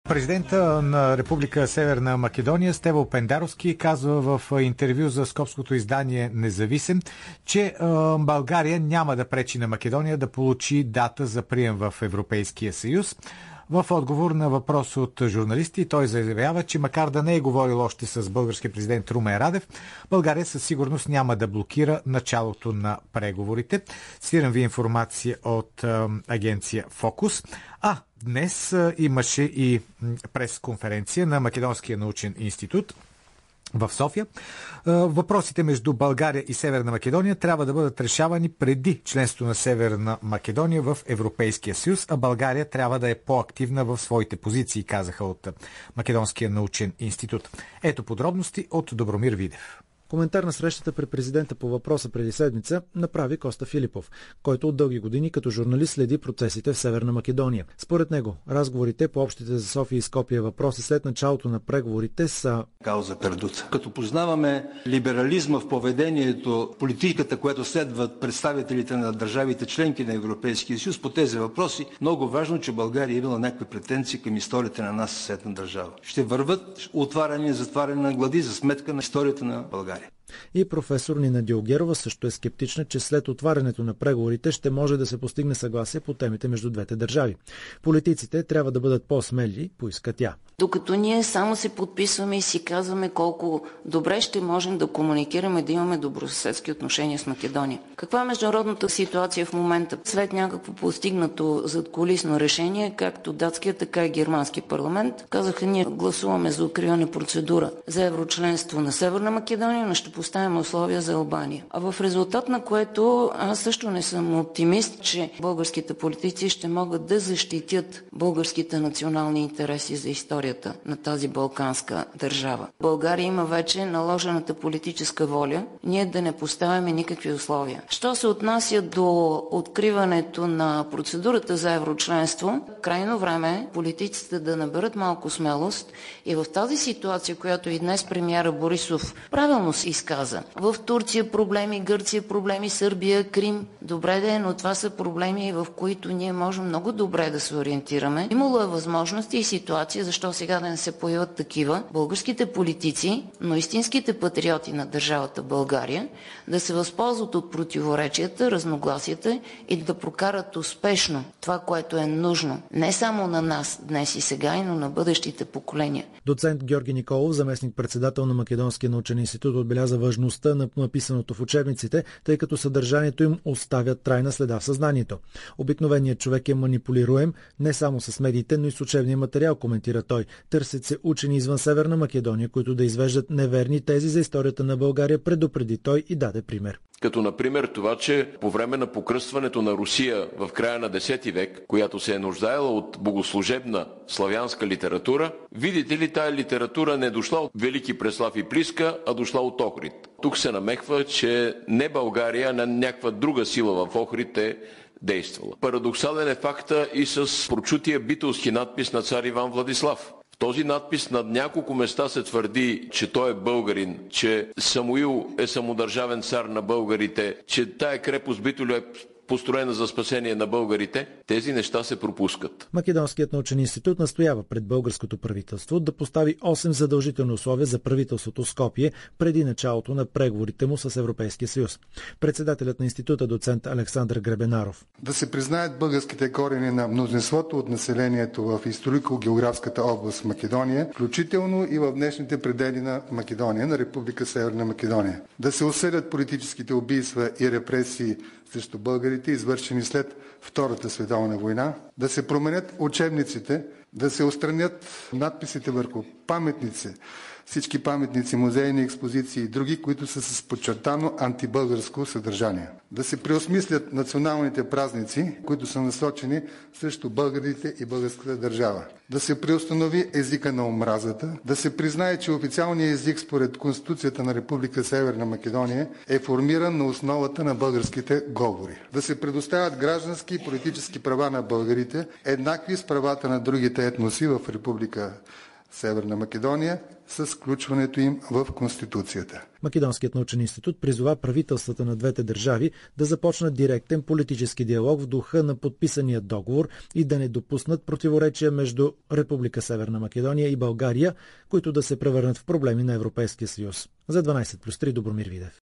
Президента на Република Северна Македония Стево Пендаровски казва в интервю за скопското издание Независим, че България няма да пречи на Македония да получи дата за прием в Европейския съюз. В отговор на въпрос от журналисти той заявява, че макар да не е говорил още с българския президент Румен Радев, България със сигурност няма да блокира началото на преговорите. Цитирам ви информация от агенция Фокус. Днес имаше и пресконференция на Македонския научен институт в София. Въпросите между България и Северна Македония трябва да бъдат решавани преди членство на Северна Македония в Европейския съюз, а България трябва да е по-активна в своите позиции, казаха от Македонския научен институт. Ето подробности от Добромир Видев. Коментар на срещата при президента по въпроса преди седмица направи Коста Филипов, който от дълги години като журналист следи процесите в Северна Македония. Според него, разговорите по общите за София и Скопие въпроси след началото на преговорите са кауза пердута. Като познаваме либерализма в поведението, политиката, която следват представителите на държавите членки на Европейския съюз по тези въпроси, много важно, че България е имала някакви претенции към историята на нас съседна държава. Ще върват отваряне и затваряне на глади за сметка на историята на България. И професор Нина Дилгерова също е скептична, че след отварянето на преговорите ще може да се постигне съгласие по темите между двете държави. Политиците трябва да бъдат по-смели, поиска тя. Докато ние само се подписваме и си казваме колко добре ще можем да комуникираме, да имаме добросъседски отношения с Македония. Каква е международната ситуация в момента? След някакво постигнато задкулисно решение, както датския, така и германски парламент, казаха, ние гласуваме за откриване процедура за еврочленство на Северна Македония, но ще поставим условия за Албания. А в резултат на което аз също не съм оптимист, че българските политици ще могат да защитят българските национални интереси за историята на тази балканска държава. България има вече наложената политическа воля ние да не поставяме никакви условия. Що се отнася до откриването на процедурата за еврочленство, крайно време е политиците да наберат малко смелост и в тази ситуация, която и днес премиера Борисов правилно се изказа. В Турция проблеми, Гърция проблеми, Сърбия, Крим. Добре да е, но това са проблеми, в които ние можем много добре да се ориентираме. Имало е възможности и ситуация, защо сега да не се появят такива българските политици, но истинските патриоти на държавата България, да се възползват от противоречията, разногласията и да прокарат успешно това, което е нужно. Не само на нас днес и сега, но на бъдещите поколения. Доцент Георги Николов, заместник-председател на Македонския научен институт, отбеляза важността на написаното в учебниците, тъй като съдържанието им оставя трайна следа в съзнанието. Обикновеният човек е манипулируем не само с медиите, но и с учебния материал, коментира той. Търсят се учени извън Северна Македония, които да извеждат неверни тези за историята на България, предупреди той и даде пример. Като например това, че по време на покръстването на Русия в края на X век, която се е нуждаела от богослужебна славянска литература, видите ли, тая литература не е дошла от Велики Преслав и Плиска, а дошла от Охрид. Тук се намеква, че не България, а някаква друга сила в Охрид е действала. Парадоксален е факта и с прочутия битолски надпис на цар Иван Владислав. В този надпис на няколко места се твърди, че той е българин, че Самуил е самодържавен цар на българите, че тая крепост Битолю е построена за спасение на българите, тези неща се пропускат. Македонският научен институт настоява пред българското правителство да постави 8 задължителни условия за правителството Скопие преди началото на преговорите му с Европейския съюз. Председателят на института, доцент Александър Гребенаров. Да се признаят българските корени на мнозинството от населението в историко-географската област Македония, включително и в днешните предели на Македония, на Република Северна Македония. Да се осъдят политическите убийства и репресии срещу българите, извършени след Втората световна война, да се променят учебниците, да се отстранят надписите върху паметници, всички паметници, музейни експозиции и други, които са с подчертано антибългарско съдържание. Да се преосмислят националните празници, които са насочени срещу българите и българската държава. Да се преустанови езика на омразата, да се признае, че официалният език според Конституцията на Република Северна Македония е формиран на основата на българските говори. Да се предоставят граждански и политически права на българите, еднакви с правата на другите етноси в Република Северна Македония с включването им в Конституцията. Македонският научен институт призова правителствата на двете държави да започнат директен политически диалог в духа на подписания договор и да не допуснат противоречия между Република Северна Македония и България, които да се превърнат в проблеми на Европейския съюз. За 12+3 Добромир Видев.